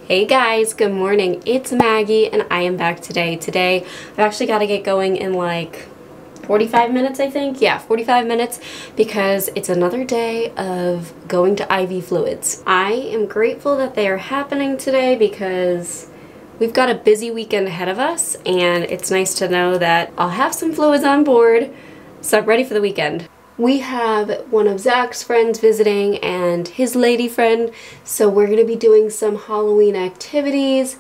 Hey guys, good morning. It's Maggie and I am back today. Today I've actually got to get going in like 45 minutes, I think. Yeah, 45 minutes because it's another day of going to IV fluids. I am grateful that they are happening today because we've got a busy weekend ahead of us and it's nice to know that I'll have some fluids on board, so I'm ready for the weekend. We have one of Zach's friends visiting and his lady friend, so we're going to be doing some Halloween activities,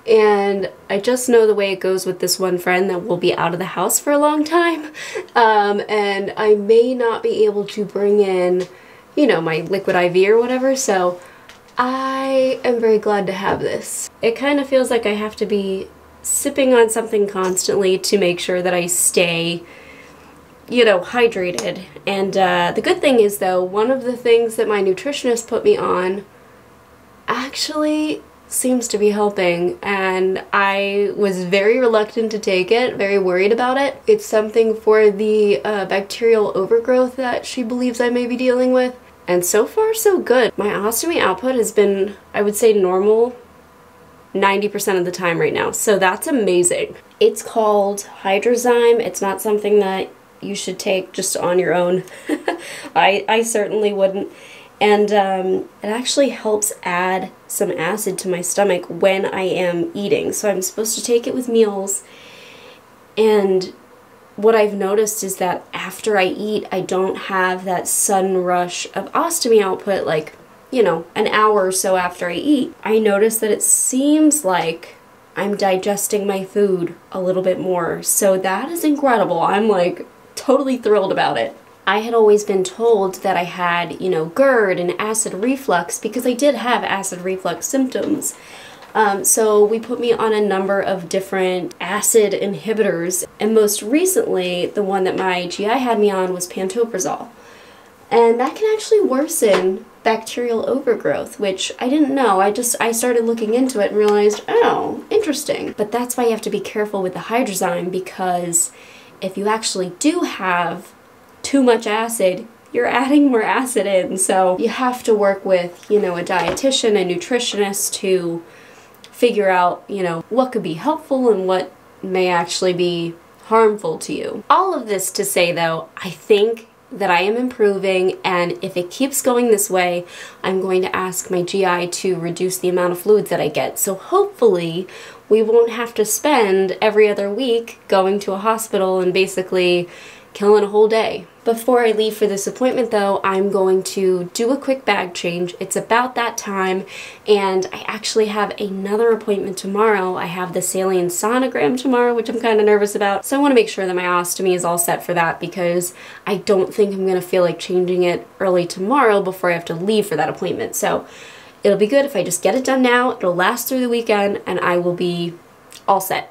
and I just know the way it goes with this one friend that we'll be out of the house for a long time, and I may not be able to bring in, you know, my liquid IV or whatever, so I am very glad to have this. It kind of feels like I have to be sipping on something constantly to make sure that I stay, you know, hydrated. And the good thing is though, one of the things that my nutritionist put me on actually seems to be helping, and I was very reluctant to take it, very worried about it. It's something for the bacterial overgrowth that she believes I may be dealing with, and so far so good. My ostomy output has been, I would say, normal 90% of the time right now, so that's amazing. It's called 𝐜𝐨𝐥𝐿. It's not something that you should take just on your own. I certainly wouldn't. And it actually helps add some acid to my stomach when I am eating. So I'm supposed to take it with meals. And what I've noticed is that after I eat, I don't have that sudden rush of ostomy output, like, you know, an hour or so after I eat. I notice that it seems like I'm digesting my food a little bit more. So that is incredible. I'm like totally thrilled about it. I had always been told that I had, you know, GERD and acid reflux because I did have acid reflux symptoms. So we put me on a number of different acid inhibitors, and most recently the one that my GI had me on was pantoprazole. And that can actually worsen bacterial overgrowth, which I didn't know. I started looking into it and realized, oh, interesting. But that's why you have to be careful with the 𝐜𝐸𝐴𝐺, because if you actually do have too much acid, you're adding more acid in. So you have to work with, you know, a dietitian, a nutritionist to figure out, you know, what could be helpful and what may actually be harmful to you. All of this to say though, I think that I am improving, and if it keeps going this way, I'm going to ask my GI to reduce the amount of fluids that I get. So hopefully we won't have to spend every other week going to a hospital and basically killing a whole day. Before I leave for this appointment though, I'm going to do a quick bag change. It's about that time, and I actually have another appointment tomorrow. I have the saline sonogram tomorrow, which I'm kind of nervous about. So I want to make sure that my ostomy is all set for that, because I don't think I'm going to feel like changing it early tomorrow before I have to leave for that appointment. So it'll be good if I just get it done now. It'll last through the weekend and I will be all set.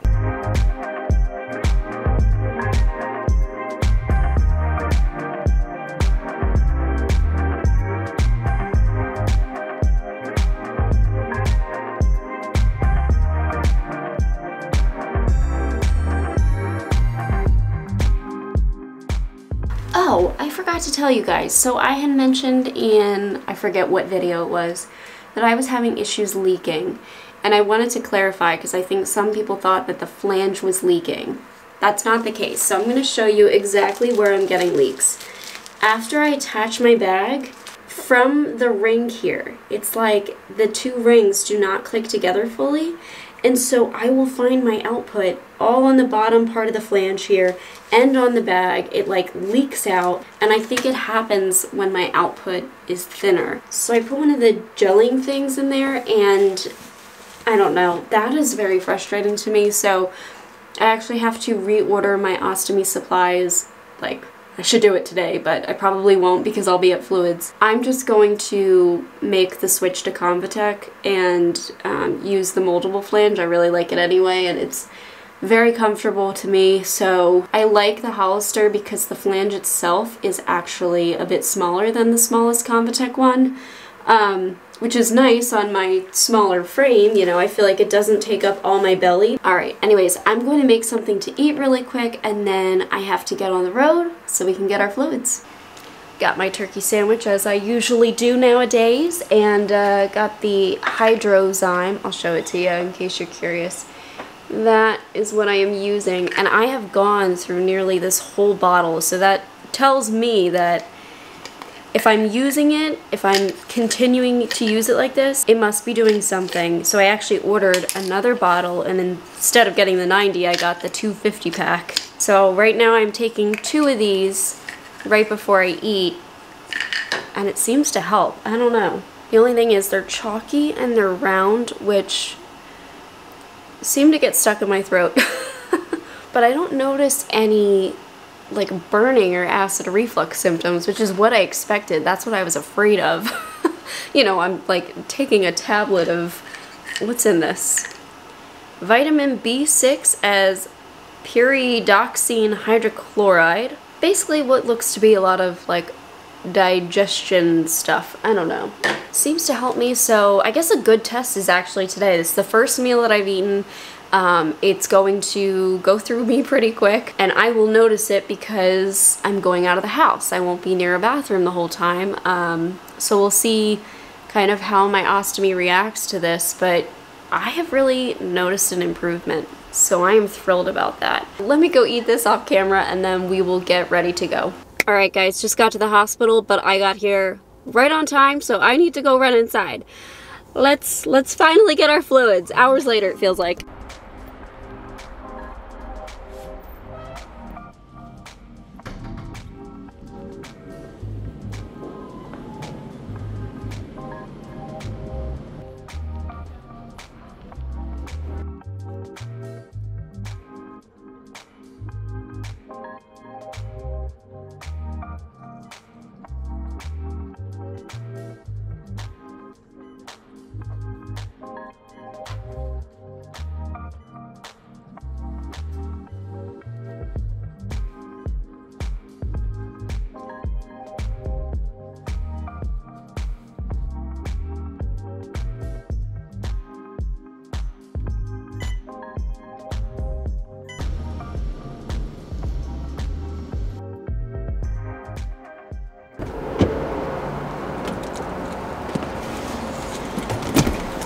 Oh, I forgot to tell you guys. So I had mentioned in, I forget what video it was, that I was having issues leaking. And I wanted to clarify because I think some people thought that the flange was leaking. That's not the case. So I'm going to show you exactly where I'm getting leaks. After I attach my bag, from the ring here, it's like the two rings do not click together fully. And so I will find my output all on the bottom part of the flange here and on the bag. It like leaks out, and I think it happens when my output is thinner. So I put one of the gelling things in there, and I don't know, that is very frustrating to me. So I actually have to reorder my ostomy supplies. Like, I should do it today, but I probably won't because I'll be at fluids. I'm just going to make the switch to Convatec and use the moldable flange. I really like it anyway, and it's very comfortable to me. So I like the Hollister because the flange itself is actually a bit smaller than the smallest Convatec one, which is nice on my smaller frame. You know, I feel like it doesn't take up all my belly. Alright, anyways, I'm going to make something to eat really quick, and then I have to get on the road so we can get our fluids. Got my turkey sandwich as I usually do nowadays, and got the 𝐜𝐨𝐥𝐿. I'll show it to you in case you're curious. That is what I am using, and I have gone through nearly this whole bottle, so that tells me that if I'm using it, if I'm continuing to use it like this, it must be doing something. So I actually ordered another bottle, and instead of getting the 90, I got the 250 pack. So right now I'm taking 2 of these right before I eat, and it seems to help. I don't know. The only thing is they're chalky and they're round, which seem to get stuck in my throat. But I don't notice any like burning or acid reflux symptoms, which is what I expected. That's what I was afraid of. You know, I'm like taking a tablet of, what's in this? Vitamin B6 as pyridoxine hydrochloride. Basically what looks to be a lot of like digestion stuff. I don't know. Seems to help me, so I guess a good test is actually today. This is the first meal that I've eaten. It's going to go through me pretty quick, and I will notice it because I'm going out of the house. I won't be near a bathroom the whole time. So we'll see kind of how my ostomy reacts to this, but I have really noticed an improvement. So I am thrilled about that. Let me go eat this off camera and then we will get ready to go. Alright guys, just got to the hospital, but I got here right on time, so I need to go run inside. Let's finally get our fluids. Hours later, it feels like.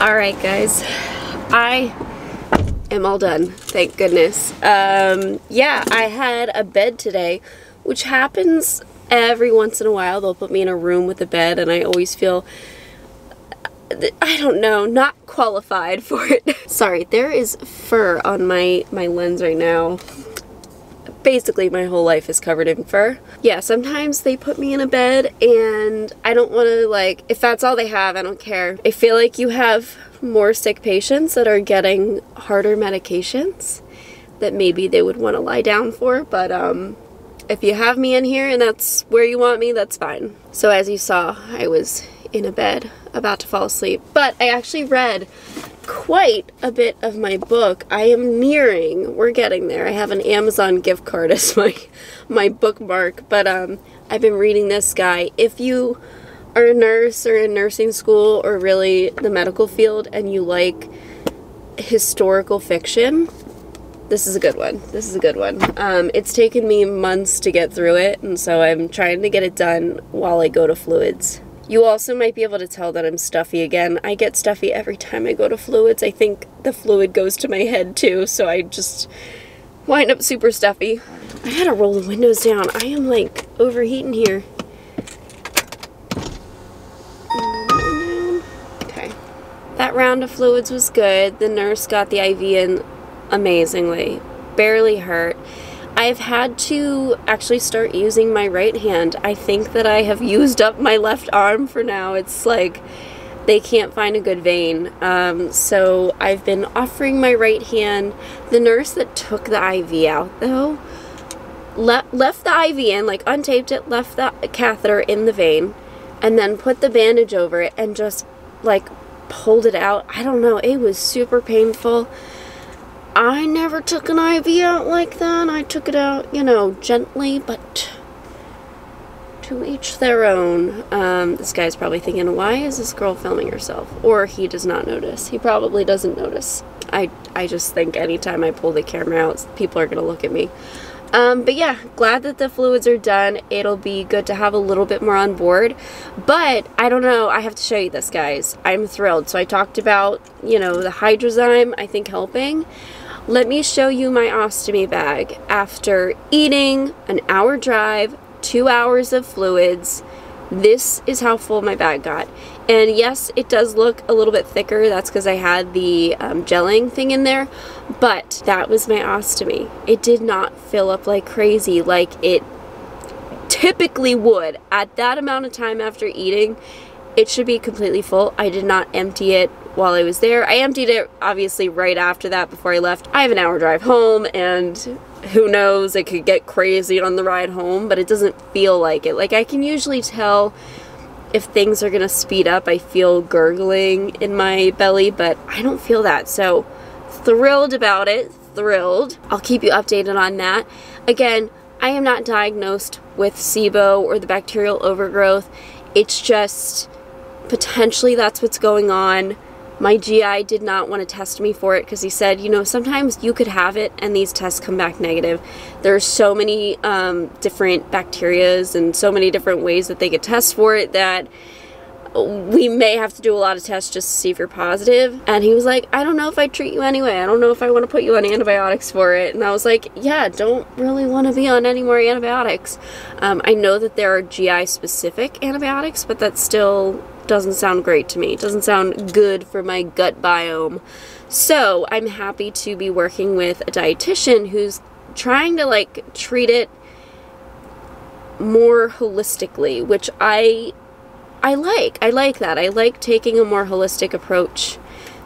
Alright guys, I am all done, thank goodness. Yeah, I had a bed today, which happens every once in a while. They'll put me in a room with a bed and I always feel, I don't know, not qualified for it. Sorry, there is fur on my lens right now. Basically my whole life is covered in fur. Yeah, sometimes they put me in a bed and I don't want to, like, if that's all they have, I don't care. I feel like you have more sick patients that are getting harder medications that maybe they would want to lie down for, but if you have me in here and that's where you want me, that's fine. So as you saw, I was in a bed about to fall asleep, but I actually read quite a bit of my book. I am nearing, we're getting there. I have an Amazon gift card as my bookmark, but I've been reading this guy. If you are a nurse or in nursing school or really the medical field and you like historical fiction, this is a good one. This is a good one. It's taken me months to get through it, and so I'm trying to get it done while I go to fluids. You also might be able to tell that I'm stuffy again. I get stuffy every time I go to fluids. I think the fluid goes to my head too, so I just wind up super stuffy. I gotta roll the windows down. I am like overheating here. Okay. That round of fluids was good. The nurse got the IV in amazingly. Barely hurt. I've had to actually start using my right hand. I think that I have used up my left arm for now. It's like they can't find a good vein. So I've been offering my right hand. The nurse that took the IV out though, left the IV in, like untaped it, left the catheter in the vein, and then put the bandage over it and just like pulled it out. I don't know, it was super painful. I never took an IV out like that. I took it out, you know, gently, but to each their own. This guy's probably thinking, why is this girl filming herself? Or he does not notice. He probably doesn't notice. I just think anytime I pull the camera out, people are going to look at me. But yeah, glad that the fluids are done. It'll be good to have a little bit more on board. But I don't know, I have to show you this, guys. I'm thrilled. So I talked about, you know, the 𝐜𝐨𝐥𝐸, I think, helping. Let me show you my ostomy bag after eating, an hour drive, 2 hours of fluids. This is how full my bag got. And yes, it does look a little bit thicker. That's because I had the gelling thing in there. But that was my ostomy. It did not fill up like crazy like it typically would. At that amount of time after eating, it should be completely full. I did not empty it while I was there. I emptied it obviously right after that before I left. I have an hour drive home, and who knows, it could get crazy on the ride home, but it doesn't feel like it. Like, I can usually tell if things are gonna speed up. I feel gurgling in my belly, but I don't feel that. So thrilled about it, thrilled. I'll keep you updated on that. Again, I am not diagnosed with SIBO or the bacterial overgrowth. It's just potentially that's what's going on. My GI did not want to test me for it because he said, you know, sometimes you could have it and these tests come back negative. There's so many different bacterias and so many different ways that they could test for it that we may have to do a lot of tests just to see if you're positive. And he was like, I don't know if I treat you anyway. I don't know if I want to put you on antibiotics for it. And I was like, yeah, don't really want to be on any more antibiotics. I know that there are GI specific antibiotics, but that still doesn't sound great to me. It doesn't sound good for my gut biome. So I'm happy to be working with a dietitian who's trying to like treat it more holistically, which I like. I like that. I like taking a more holistic approach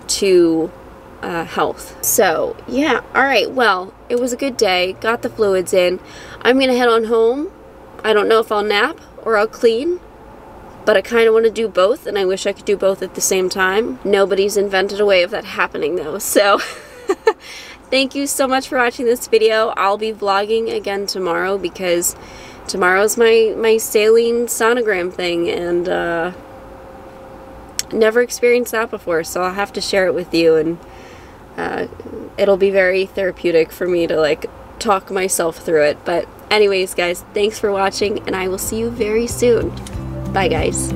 to health. So yeah, all right, well, it was a good day. Got the fluids in. I'm gonna head on home. I don't know if I'll nap or I'll clean, but I kind of want to do both, and I wish I could do both at the same time. Nobody's invented a way of that happening though, so thank you so much for watching this video. I'll be vlogging again tomorrow because tomorrow's my saline sonogram thing, and never experienced that before, so I'll have to share it with you, and it'll be very therapeutic for me to like talk myself through it. But anyways, guys, thanks for watching, and I will see you very soon. Bye, guys.